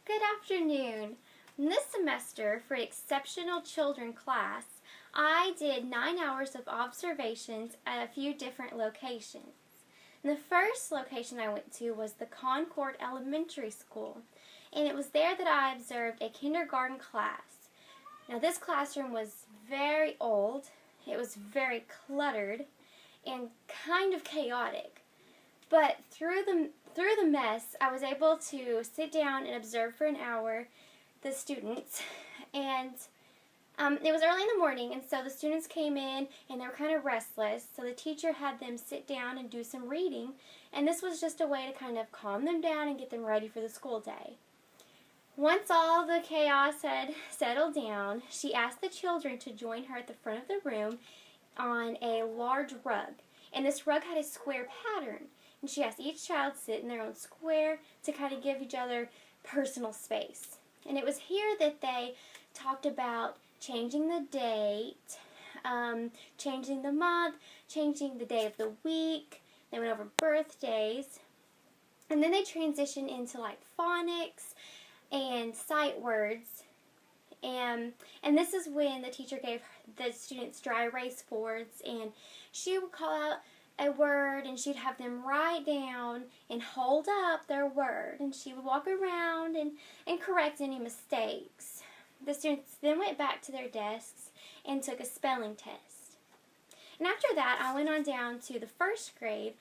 Good afternoon. This semester for Exceptional Children class, I did 9 hours of observations at a few different locations. And the first location I went to was the Concord Elementary School, and it was there that I observed a kindergarten class. Now this classroom was very old, it was very cluttered, and kind of chaotic. But through the mess, I was able to sit down and observe for an hour the students. And it was early in the morning, and so the students came in and they were kind of restless. So the teacher had them sit down and do some reading. And this was just a way to kind of calm them down and get them ready for the school day. Once all the chaos had settled down, she asked the children to join her at the front of the room on a large rug. And this rug had a square pattern. And she asked each child to sit in their own square to kind of give each other personal space. And it was here that they talked about changing the date, changing the month, changing the day of the week. They went over birthdays. And then they transitioned into like phonics and sight words. And this is when the teacher gave the students dry erase boards, and she would call out a word and she'd have them write down and hold up their word, and she would walk around and correct any mistakes. The students then went back to their desks and took a spelling test. And after that, I went on down to the first grade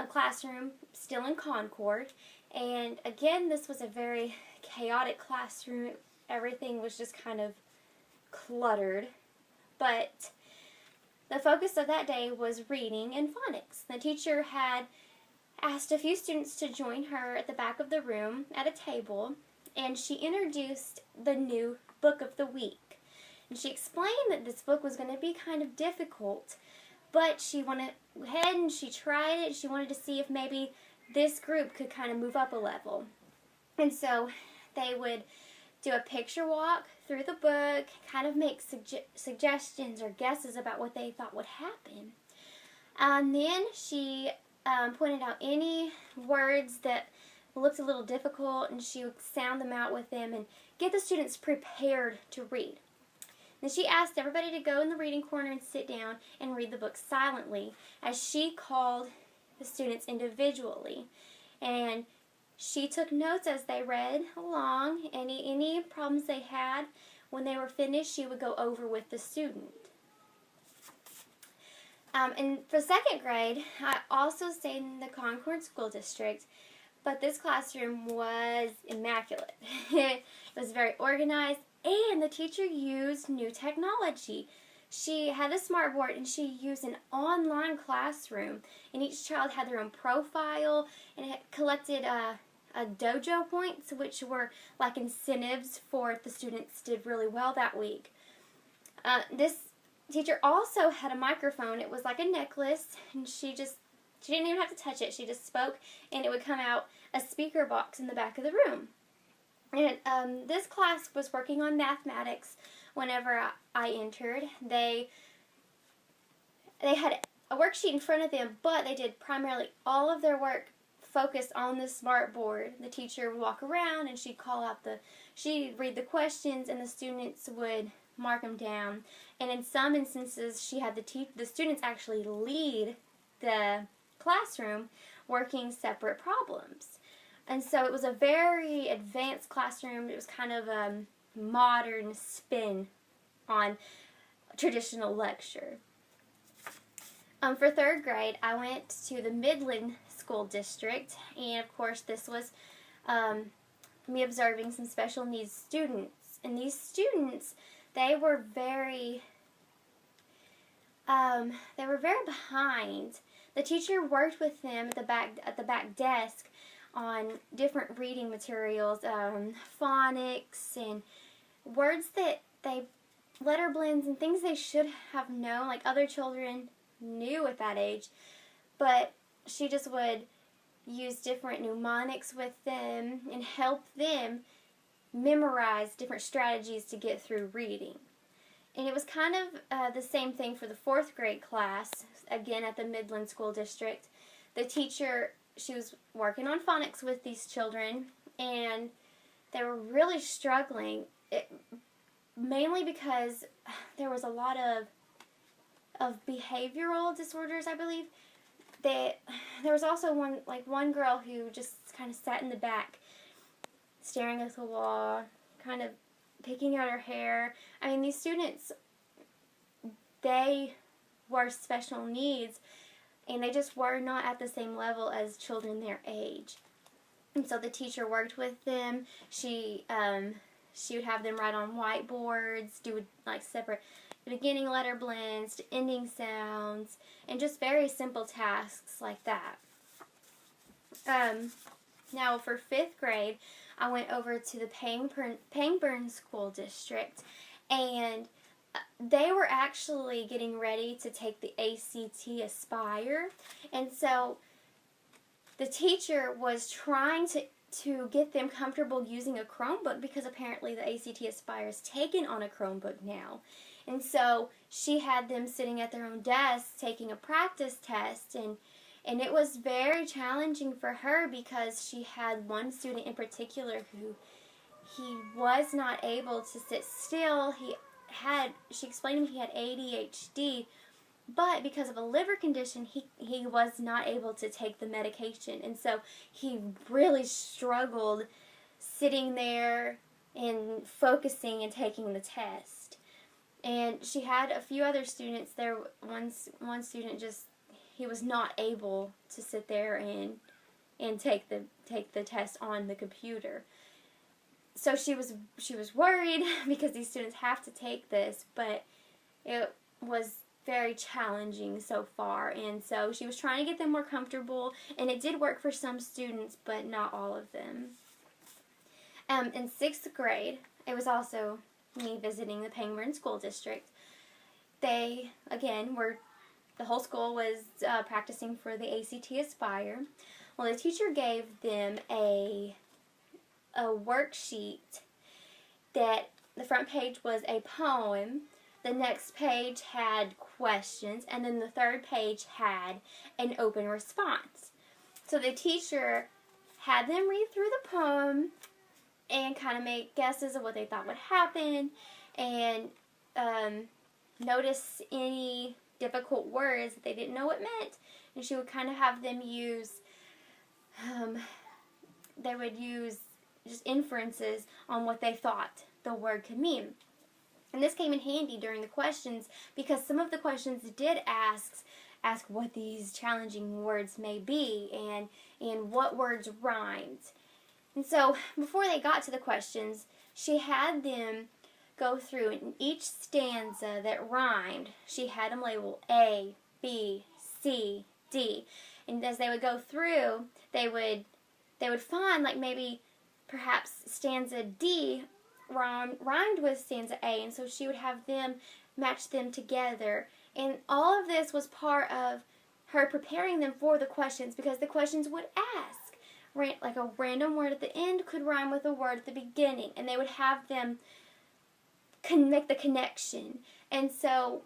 classroom, still in Concord, and again this was a very chaotic classroom. Everything was just kind of cluttered, but the focus of that day was reading and phonics. The teacher had asked a few students to join her at the back of the room at a table, and she introduced the new book of the week. And she explained that this book was going to be kind of difficult, but she went ahead and she tried it. She wanted to see if maybe this group could kind of move up a level. And so they would do a picture walk through the book, kind of make suggestions or guesses about what they thought would happen. And then she pointed out any words that looked a little difficult, and she would sound them out with them and get the students prepared to read. Then she asked everybody to go in the reading corner and sit down and read the book silently as she called the students individually. And she took notes as they read along. Any problems they had, when they were finished, she would go over with the student. And for second grade, I also stayed in the Concord School District, but this classroom was immaculate. It was very organized, and the teacher used new technology. She had a smartboard, and she used an online classroom, and each child had their own profile, and it collected dojo points, which were like incentives for if the students did really well that week. This teacher also had a microphone. It was like a necklace, and she didn't even have to touch it. She just spoke, and it would come out a speaker box in the back of the room. And this class was working on mathematics whenever I entered. They had a worksheet in front of them, but they did primarily all of their work focused on the smart board. The teacher would walk around and she'd read the questions, and the students would mark them down. And in some instances, she had the students actually lead the classroom working separate problems. And so it was a very advanced classroom. It was kind of a modern spin on traditional lecture. For third grade, I went to the Midland School District, and of course this was me observing some special needs students. And these students, they were very behind. The teacher worked with them at the back desk on different reading materials, phonics and words that letter blends and things they should have known, like other children knew at that age, but she just would use different mnemonics with them and help them memorize different strategies to get through reading. And it was kind of the same thing for the fourth grade class, again at the Midland School District. The teacher, she was working on phonics with these children, and they were really struggling, mainly because there was a lot of behavioral disorders, I believe. There was also one girl who just kind of sat in the back, staring at the wall, kind of picking at her hair. I mean, these students, they were special needs, and they just were not at the same level as children their age. And so the teacher worked with them. She would have them write on whiteboards, do like separate beginning letter blends to ending sounds, and just very simple tasks like that. Now for 5th grade, I went over to the Pangburn School District, and they were actually getting ready to take the ACT Aspire, and so the teacher was trying to get them comfortable using a Chromebook, because apparently the ACT Aspire is taken on a Chromebook now. And so she had them sitting at their own desks taking a practice test, and it was very challenging for her because she had one student in particular who he was not able to sit still. She explained to him he had ADHD, but because of a liver condition, he was not able to take the medication. And so he really struggled sitting there and focusing and taking the test. And she had a few other students there. One student he was not able to sit there and take the test on the computer. So she was worried because these students have to take this, but it was very challenging so far, and so she was trying to get them more comfortable, and it did work for some students, but not all of them. In 6th grade, it was also me visiting the Pangburn School District. They, again, the whole school was practicing for the ACT Aspire. Well, the teacher gave them a worksheet that the front page was a poem, the next page had questions, and then the third page had an open response. So the teacher had them read through the poem and kind of make guesses of what they thought would happen, and notice any difficult words that they didn't know what meant. And she would kind of have them use, they would use just inferences on what they thought the word could mean. And this came in handy during the questions, because some of the questions did ask what these challenging words may be and what words rhymed. And so before they got to the questions, she had them go through, and each stanza that rhymed, she had them label A, B, C, D. And as they would go through, they would find like maybe perhaps stanza D rhymed with stanza A, and so she would have them match them together. And all of this was part of her preparing them for the questions, because the questions would ask like a random word at the end could rhyme with a word at the beginning, and they would have them make the connection. And so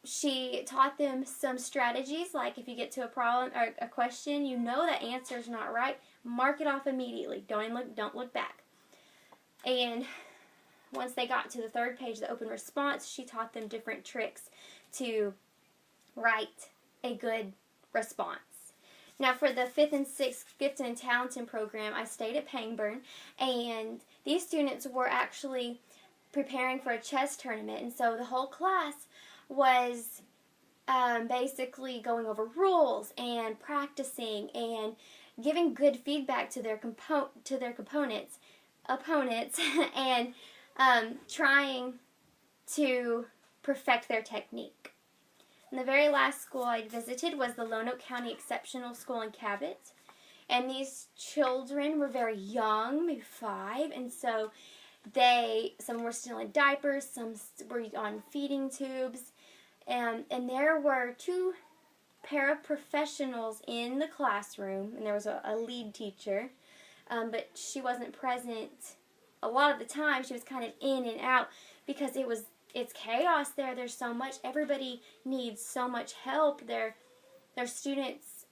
she taught them some strategies, like if you get to a problem or a question, you know that answer is not right, mark it off immediately. Don't look back. And once they got to the third page, the open response, she taught them different tricks to write a good response. Now for the 5th and 6th Gifted and Talented program, I stayed at Pangburn, and these students were actually preparing for a chess tournament, and so the whole class was basically going over rules and practicing and giving good feedback to their opponents, and trying to perfect their technique. And the very last school I visited was the Lonoke County Exceptional School in Cabot. And these children were very young, maybe 5, and so some were still in diapers, some were on feeding tubes, and there were 2 paraprofessionals in the classroom, and there was a lead teacher, but she wasn't present a lot of the time. She was kind of in and out because it's chaos there. There's so much. Everybody needs so much help. Their students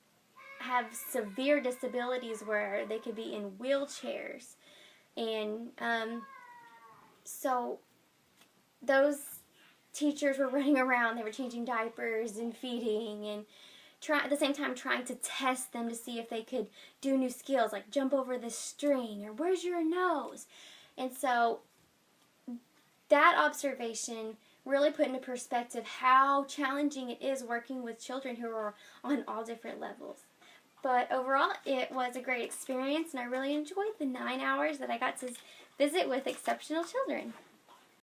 have severe disabilities where they could be in wheelchairs. And so those teachers were running around. They were changing diapers and feeding, and at the same time trying to test them to see if they could do new skills like jump over this string or where's your nose. And so that observation really put into perspective how challenging it is working with children who are on all different levels. But overall, it was a great experience, and I really enjoyed the 9 hours that I got to visit with exceptional children.